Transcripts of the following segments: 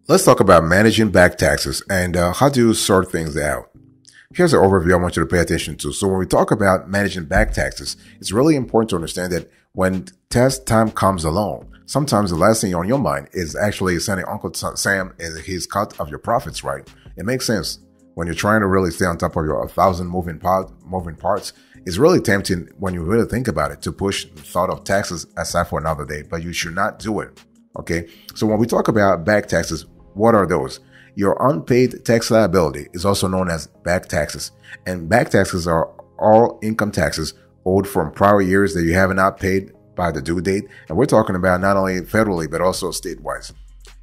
Let's talk about managing back taxes and how to sort things out. Here's an overview I want you to pay attention to. So when we talk about managing back taxes, it's really important to understand that when tax time comes along, sometimes the last thing on your mind is actually sending Uncle Sam his cut of your profits, right? It makes sense. When you're trying to really stay on top of your 1,000 moving parts, it's really tempting when you really think about it to push the thought of taxes aside for another day, but you should not do it. Okay. So when we talk about back taxes, what are those? Your unpaid tax liability is also known as back taxes. And back taxes are all income taxes owed from prior years that you have not paid by the due date. And we're talking about not only federally, but also state-wise.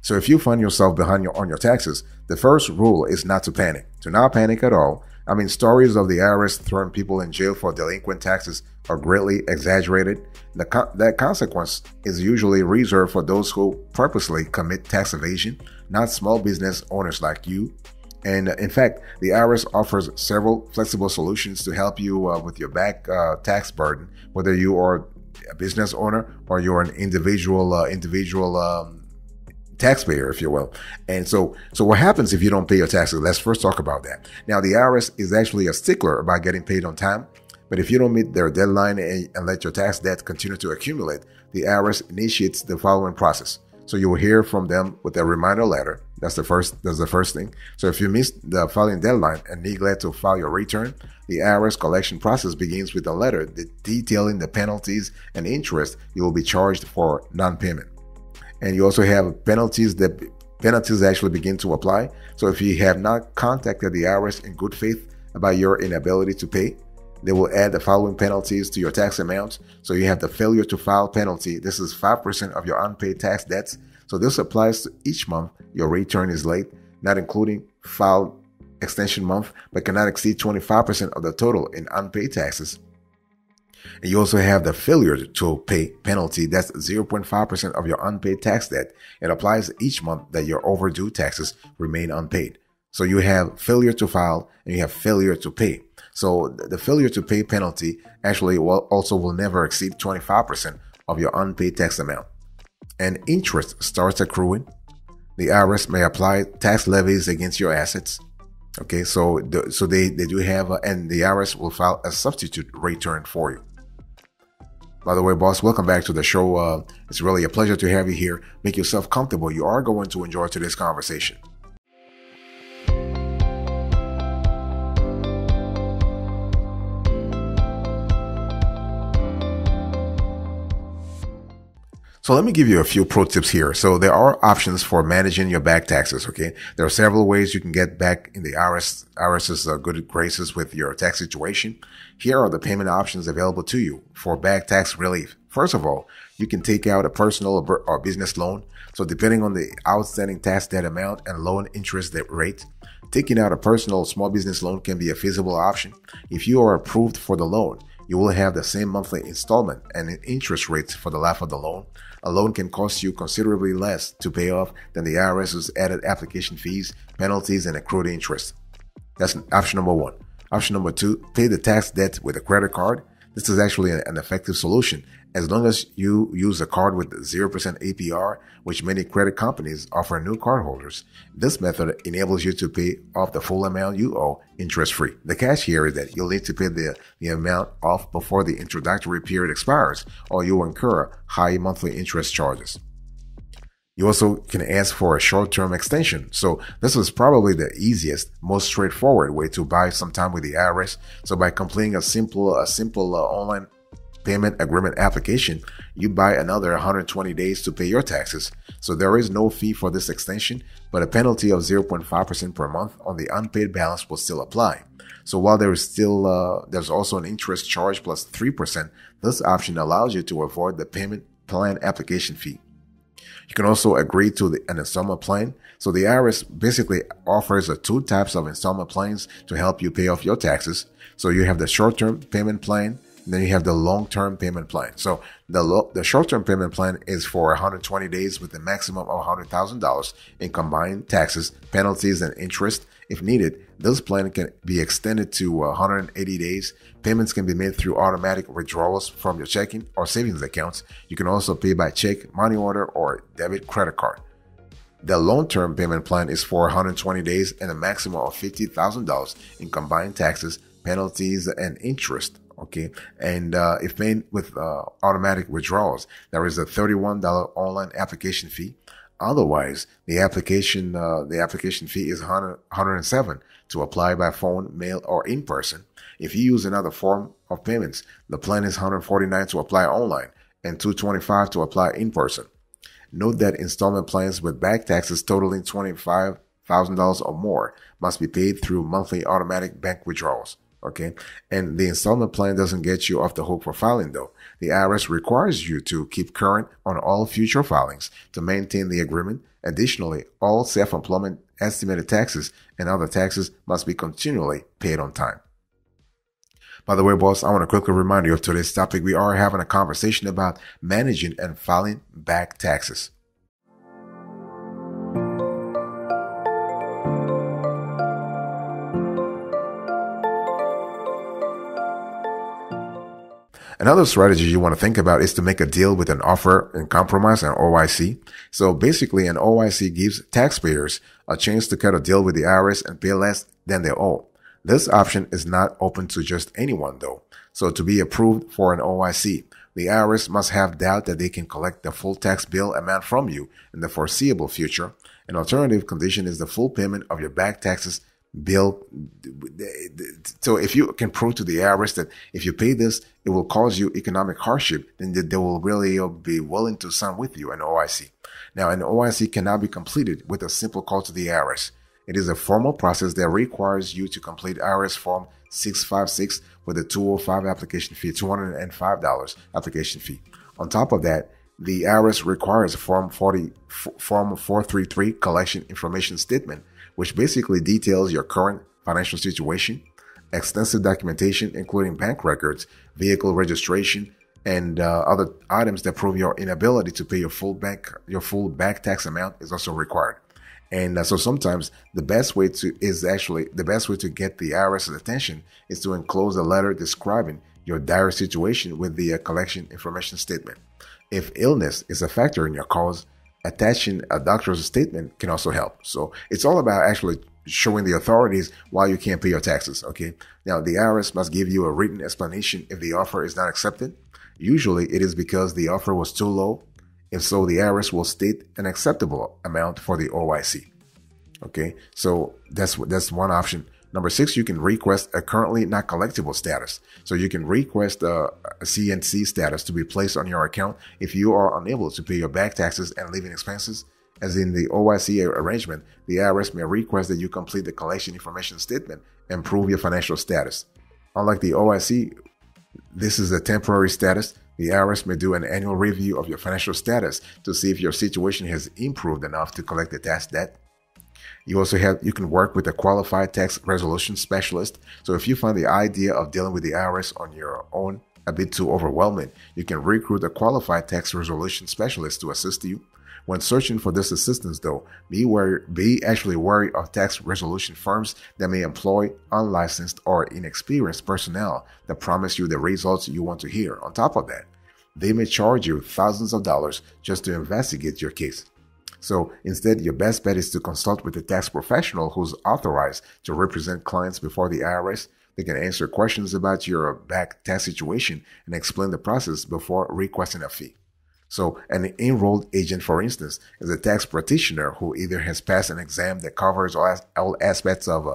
So if you find yourself behind on your taxes, the first rule is not to panic. Do not panic at all. I mean, stories of the IRS throwing people in jail for delinquent taxes are greatly exaggerated. That consequence is usually reserved for those who purposely commit tax evasion, not small business owners like you. And in fact, the IRS offers several flexible solutions to help you with your back tax burden, whether you are a business owner or you're an individual taxpayer, if you will. And so what happens if you don't pay your taxes? Let's first talk about that. Now, the IRS is actually a stickler about getting paid on time. But if you don't meet their deadline and let your tax debt continue to accumulate, the IRS initiates the following process. So you will hear from them with a reminder letter. That's the first thing. So if you miss the filing deadline and neglect to file your return, the IRS collection process begins with a letter detailing the penalties and interest you will be charged for non-payment. And you also have penalties actually begin to apply. So if you have not contacted the IRS in good faith about your inability to pay, they will add the following penalties to your tax amount. So you have the failure to file penalty. This is 5% of your unpaid tax debts. So this applies to each month your return is late, not including filed extension month, but cannot exceed 25% of the total in unpaid taxes. And you also have the failure to pay penalty. That's 0.5% of your unpaid tax debt. It applies each month that your overdue taxes remain unpaid. So you have failure to file and you have failure to pay. So the failure to pay penalty actually will never exceed 25% of your unpaid tax amount. And interest starts accruing. The IRS may apply tax levies against your assets. Okay, so they do have, and the IRS will file a substitute return for you. By the way, boss, welcome back to the show. It's really a pleasure to have you here. Make yourself comfortable. You are going to enjoy today's conversation. So let me give you a few pro tips here. So there are options for managing your back taxes. Okay. There are several ways you can get back in the IRS's good graces with your tax situation. Here are the payment options available to you for back tax relief. First of all, you can take out a personal or business loan. So depending on the outstanding tax debt amount and loan interest rate, taking out a personal or small business loan can be a feasible option. If you are approved for the loan, you will have the same monthly installment and interest rates for the life of the loan. A loan can cost you considerably less to pay off than the IRS's added application fees, penalties, and accrued interest. That's option number one. Option number two, pay the tax debt with a credit card. This is actually an effective solution as long as you use a card with 0% APR, which many credit companies offer new cardholders. This method enables you to pay off the full amount you owe interest-free. The catch here is that you'll need to pay the amount off before the introductory period expires, or you'll incur high monthly interest charges. You also can ask for a short-term extension. So this is probably the easiest, most straightforward way to buy some time with the IRS. So by completing a simple online payment agreement application, you buy another 120 days to pay your taxes. So there is no fee for this extension, but a penalty of 0.5% per month on the unpaid balance will still apply. So while there's also an interest charge plus 3%, this option allows you to avoid the payment plan application fee. You can also agree to an installment plan. So the IRS basically offers two types of installment plans to help you pay off your taxes. So you have the short-term payment plan, and then you have the long-term payment plan. So the short-term payment plan is for 120 days with a maximum of $100,000 in combined taxes, penalties, and interest. If needed, this plan can be extended to 180 days. Payments can be made through automatic withdrawals from your checking or savings accounts. You can also pay by check, money order, or debit credit card. The long-term payment plan is for 120 days and a maximum of $50,000 in combined taxes, penalties, and interest. Okay, and if paid with automatic withdrawals, there is a $31 online application fee. Otherwise, the application fee is $107 to apply by phone, mail, or in person. If you use another form of payments, the plan is $149 to apply online and $225 to apply in person. Note that installment plans with back taxes totaling $25,000 or more must be paid through monthly automatic bank withdrawals. Okay. And the installment plan doesn't get you off the hook for filing though. The IRS requires you to keep current on all future filings to maintain the agreement. Additionally, all self-employment estimated taxes and other taxes must be continually paid on time. By the way, boss, I want to quickly remind you of today's topic. We are having a conversation about managing and filing back taxes. Another strategy you want to think about is to make a deal with an offer in compromise, an OIC. So basically, an OIC gives taxpayers a chance to cut a deal with the IRS and pay less than they owe. This option is not open to just anyone, though. So to be approved for an OIC, the IRS must have doubt that they can collect the full tax bill amount from you in the foreseeable future. An alternative condition is the full payment of your back taxes bill. So if you can prove to the IRS that if you pay this, it will cause you economic hardship, then they will really be willing to sign with you an OIC. Now, an OIC cannot be completed with a simple call to the IRS. It is a formal process that requires you to complete IRS Form 656 with a $205 application fee, $205 application fee. On top of that, the IRS requires a Form 433 collection information statement, which basically details your current financial situation, extensive documentation, including bank records, vehicle registration, and other items that prove your inability to pay your full back tax amount is also required. And so sometimes the best way to get the IRS's attention is to enclose a letter describing your dire situation with the collection information statement. If illness is a factor in your cause, attaching a doctor's statement can also help. So it's all about actually showing the authorities why you can't pay your taxes. Okay. Now the IRS must give you a written explanation if the offer is not accepted. Usually it is because the offer was too low. If so, the IRS will state an acceptable amount for the OIC. Okay. So that's one option. Number 6, you can request a currently not collectible status. So you can request a CNC status to be placed on your account if you are unable to pay your back taxes and living expenses. As in the OIC arrangement, the IRS may request that you complete the collection information statement and prove your financial status. Unlike the OIC, this is a temporary status. The IRS may do an annual review of your financial status to see if your situation has improved enough to collect the tax debt. You can work with a qualified tax resolution specialist. So if you find the idea of dealing with the IRS on your own a bit too overwhelming, you can recruit a qualified tax resolution specialist to assist you. When searching for this assistance, though, be actually wary of tax resolution firms that may employ unlicensed or inexperienced personnel that promise you the results you want to hear. On top of that, they may charge you thousands of dollars just to investigate your case. So instead, your best bet is to consult with a tax professional who's authorized to represent clients before the IRS. They can answer questions about your back tax situation and explain the process before requesting a fee. So an enrolled agent, for instance, is a tax practitioner who either has passed an exam that covers all aspects of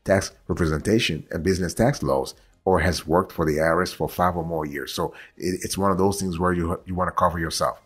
tax representation and business tax laws, or has worked for the IRS for 5 or more years. So it's one of those things where you want to cover yourself.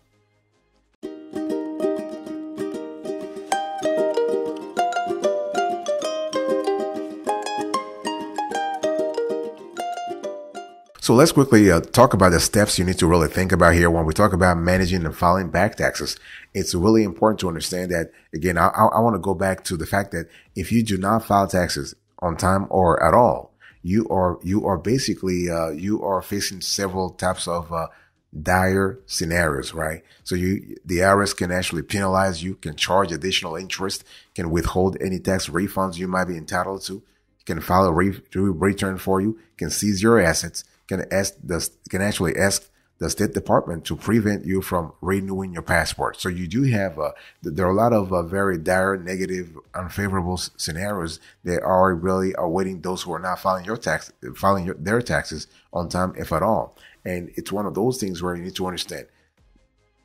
So let's quickly talk about the steps you need to really think about here when we talk about managing and filing back taxes. It's really important to understand that, again, I want to go back to the fact that if you do not file taxes on time or at all, you are basically you are facing several types of dire scenarios, right? So the IRS can actually penalize you, can charge additional interest, can withhold any tax refunds you might be entitled to, can file a return for you, can seize your assets, can actually ask the State Department to prevent you from renewing your passport. So you do have, there are a lot of very dire, negative, unfavorable scenarios that are really awaiting those who are not filing their taxes on time, if at all. And it's one of those things where you need to understand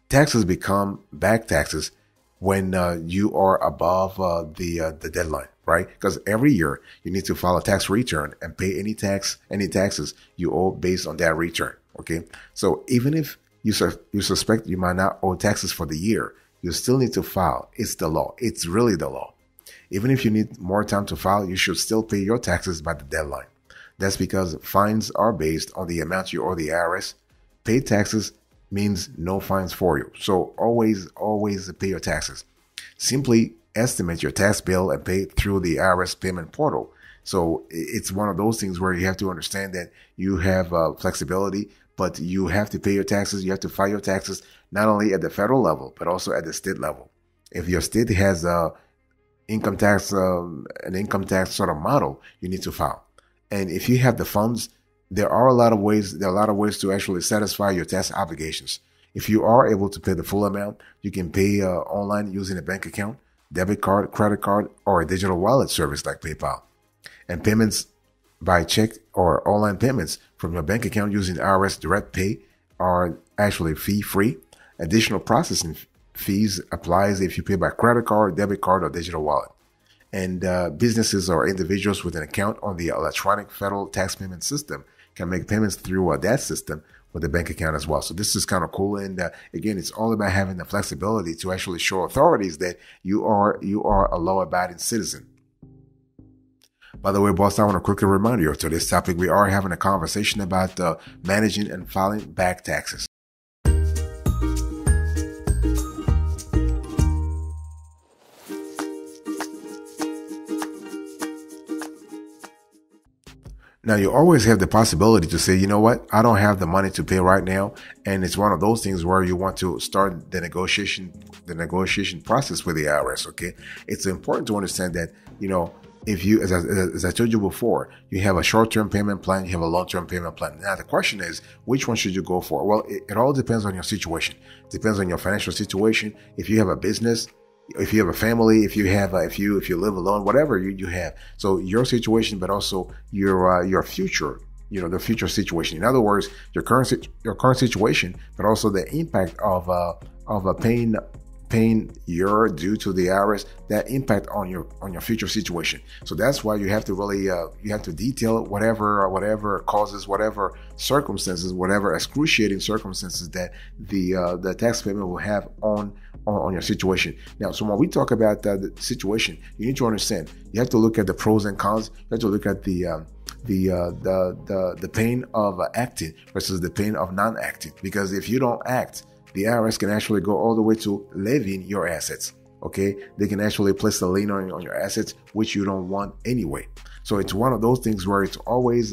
taxes become back taxes when you are above the deadline, right? Because every year you need to file a tax return and pay any taxes you owe based on that return. Okay, so even if you suspect you might not owe taxes for the year, you still need to file. It's the law. It's really the law. Even if you need more time to file, you should still pay your taxes by the deadline. That's because fines are based on the amount you owe the IRS. Paid taxes means no fines for you. So always pay your taxes. Simply estimate your tax bill and pay it through the IRS payment portal. So it's one of those things where you have to understand that you have flexibility, but you have to pay your taxes. You have to file your taxes not only at the federal level, but also at the state level. If your state has an income tax sort of model, you need to file. And if you have the funds, there are a lot of ways to actually satisfy your tax obligations. If you are able to pay the full amount, you can pay online using a bank account, debit card, credit card, or a digital wallet service like PayPal. And payments by check or online payments from your bank account using IRS Direct Pay are actually fee-free. Additional processing fees applies if you pay by credit card, debit card, or digital wallet. And businesses or individuals with an account on the electronic federal tax payment system can make payments through that system with a bank account as well. So this is kind of cool. And again, it's all about having the flexibility to actually show authorities that you are a law-abiding citizen. By the way, boss, I want to quickly remind you of today's topic. We are having a conversation about managing and filing back taxes. Now, you always have the possibility to say, you know what, I don't have the money to pay right now. And it's one of those things where you want to start the negotiation process with the IRS. Okay. It's important to understand that, you know, if you, as I told you before, you have a short-term payment plan, you have a long-term payment plan. Now, the question is, which one should you go for? Well, it all depends on your situation. It depends on your financial situation. If you have a business, if you have a family, if you live alone, whatever you have. So your situation, but also your future, you know, the future situation. In other words, your current situation, but also the impact of a paying you're due to the IRS, that impact on your future situation. So that's why you have to really you have to detail whatever causes, whatever circumstances, whatever excruciating circumstances that the tax payment will have on your situation. Now, so when we talk about the situation, you need to understand. You have to look at the pros and cons. You have to look at the pain of acting versus the pain of non-acting. Because if you don't act, the IRS can actually go all the way to levying your assets. Okay, they can actually place a lien on your assets, which you don't want anyway. So it's one of those things where it's always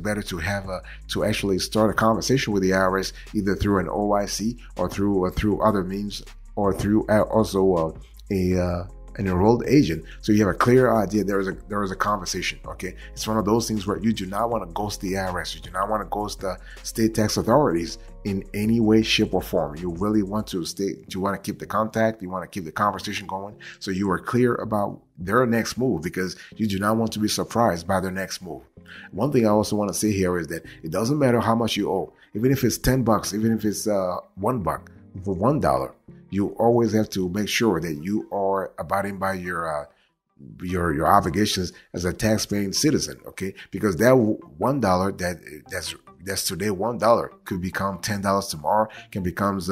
better to have to actually start a conversation with the IRS, either through an OIC or through other means, or through also an enrolled agent, so you have a clear idea. There is a conversation. Okay, it's one of those things where you do not want to ghost the IRS. You do not want to ghost the state tax authorities in any way, shape, or form. You really want to you want to keep the contact. You want to keep the conversation going, so you are clear about their next move, because you do not want to be surprised by their next move. One thing I also want to say here is that it doesn't matter how much you owe, even if it's $10, even if it's $1 for $1. You always have to make sure that you are abiding by your obligations as a tax-paying citizen, okay? Because that $1 that's today $1 could become $10 tomorrow. Can becomes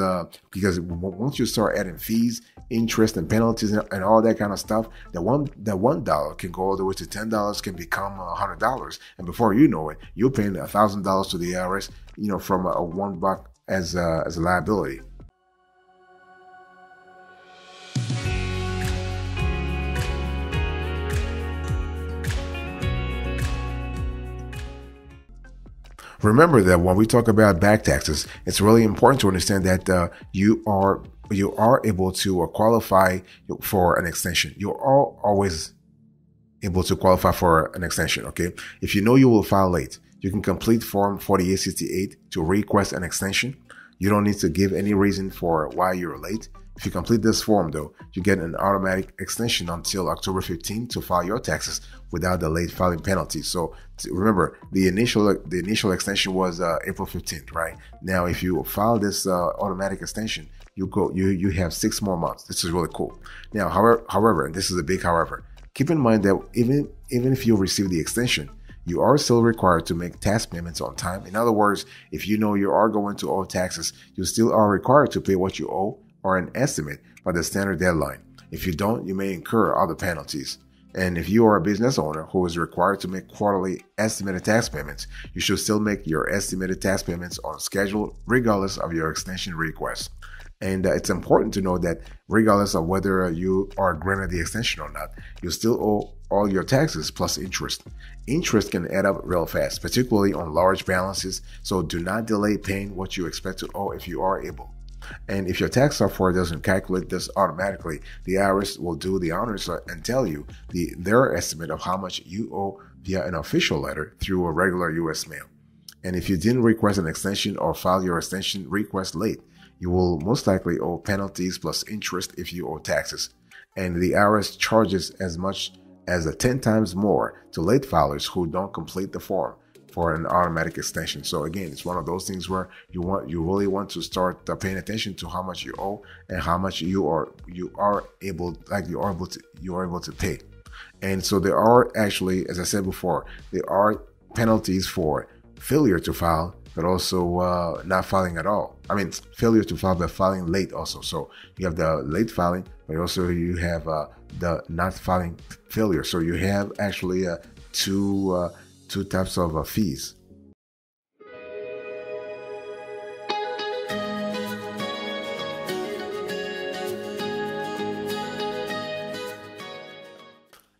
because once you start adding fees, interest, and penalties and all that kind of stuff, that $1 can go all the way to $10, can become $100, and before you know it, you're paying $1,000 to the IRS, you know, from a $1 as a liability. Remember that when we talk about back taxes, it's really important to understand that you are able to qualify for an extension. You are always able to qualify for an extension. Okay, if you know you will file late, You can complete Form 4868 to request an extension. You don't need to give any reason for why you're late. If you complete this form, though, you get an automatic extension until October 15 to file your taxes without the late filing penalty. So remember, the initial extension was April 15th, right? Now, if you file this automatic extension, you have 6 more months. This is really cool. Now, however, and this is a big however, keep in mind that even if you receive the extension, you are still required to make tax payments on time. In other words, if you know you are going to owe taxes, you still are required to pay what you owe or an estimate by the standard deadline. If you don't, you may incur other penalties. And if you are a business owner who is required to make quarterly estimated tax payments, you should still make your estimated tax payments on schedule regardless of your extension request. And it's important to know that regardless of whether you are granted the extension or not, you still owe all your taxes plus interest. Interest can add up real fast, particularly on large balances, so do not delay paying what you expect to owe if you are able. And if your tax software doesn't calculate this automatically, the IRS will do the honors and tell you their estimate of how much you owe via an official letter through a regular U.S. mail. And if you didn't request an extension or file your extension request late, you will most likely owe penalties plus interest if you owe taxes. And the IRS charges as much as 10 times more to late filers who don't complete the form for an automatic extension. So again, it's one of those things where you really want to start paying attention to how much you owe and how much you are able to pay. And so there are actually, as I said before, there are penalties for failure to file, but also not filing at all. I mean, failure to file, but filing late also. So you have the late filing, but also you have the not filing failure. So you have actually two types of fees.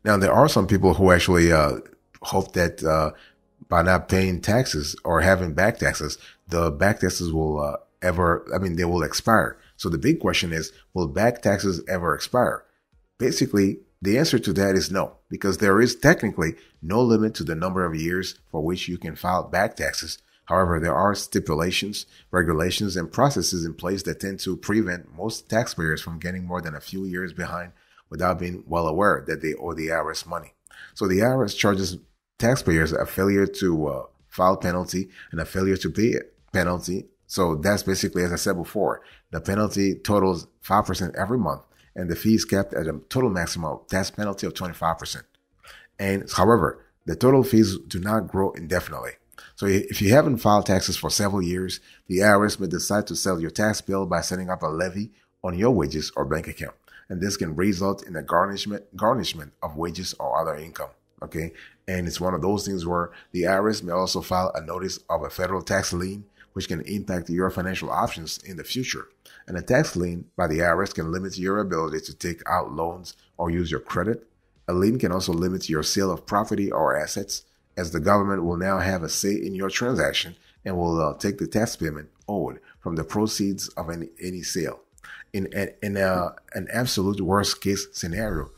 Now, there are some people who actually hope that by not paying taxes or having back taxes, the back taxes will they will expire. So the big question is, will back taxes ever expire? Basically, the answer to that is no, because there is technically no limit to the number of years for which you can file back taxes. However, there are stipulations, regulations, and processes in place that tend to prevent most taxpayers from getting more than a few years behind without being well aware that they owe the IRS money. So the IRS charges taxpayers a failure to file penalty and a failure to pay penalty. So that's basically, as I said before, the penalty totals 5% every month, and the fee is kept at a total maximum tax penalty of 25%. And however, the total fees do not grow indefinitely. So if you haven't filed taxes for several years, the IRS may decide to settle your tax bill by setting up a levy on your wages or bank account. And this can result in a garnishment of wages or other income. Okay. And it's one of those things where the IRS may also file a notice of a federal tax lien, which can impact your financial options in the future. And a tax lien by the IRS can limit your ability to take out loans or use your credit. A lien can also limit your sale of property or assets, as the government will now have a say in your transaction and will take the tax payment owed from the proceeds of any sale. In an absolute worst case scenario,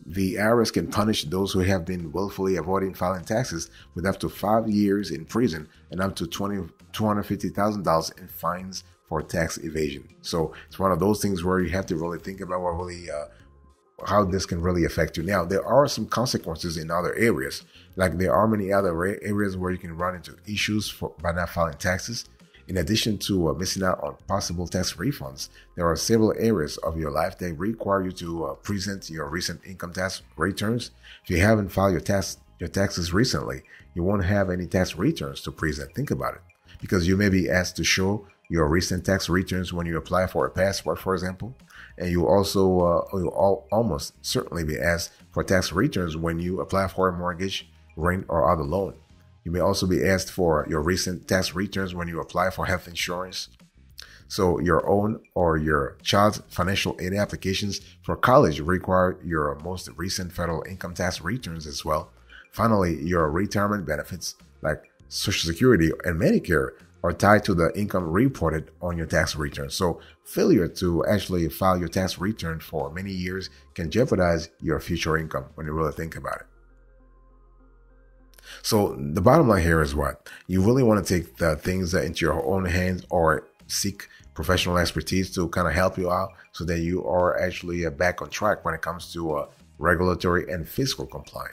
the IRS can punish those who have been willfully avoiding filing taxes with up to 5 years in prison and up to $250,000 in fines for tax evasion. So it's one of those things where you have to really think about how this can really affect you. Now, there are some consequences in other areas. Like there are many other areas where you can run into issues by not filing taxes. In addition to missing out on possible tax refunds, there are several areas of your life that require you to present your recent income tax returns. If you haven't filed your taxes recently, you won't have any tax returns to present. Think about it, because you may be asked to show your recent tax returns when you apply for a passport, for example, and you also you'll almost certainly be asked for tax returns when you apply for a mortgage, rent, or other loan. You may also be asked for your recent tax returns when you apply for health insurance. So your own or your child's financial aid applications for college require your most recent federal income tax returns as well. Finally, your retirement benefits like Social Security and Medicare are tied to the income reported on your tax return. So failure to actually file your tax return for many years can jeopardize your future income when you really think about it. So the bottom line here is what? You really want to take the things into your own hands or seek professional expertise to kind of help you out so that you are actually back on track when it comes to regulatory and fiscal compliance.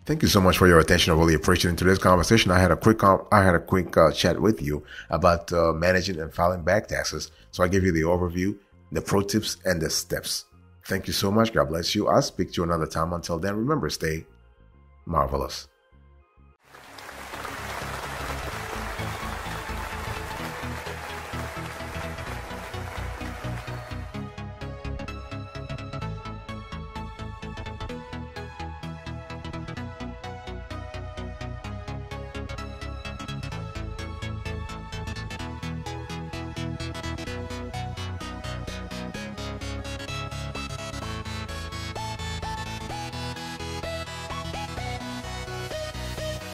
Thank you so much for your attention. I really appreciate it. In today's conversation, I had a quick chat with you about managing and filing back taxes. So I give you the overview, the pro tips, and the steps. Thank you so much. God bless you. I'll speak to you another time. Until then, remember, stay marvelous.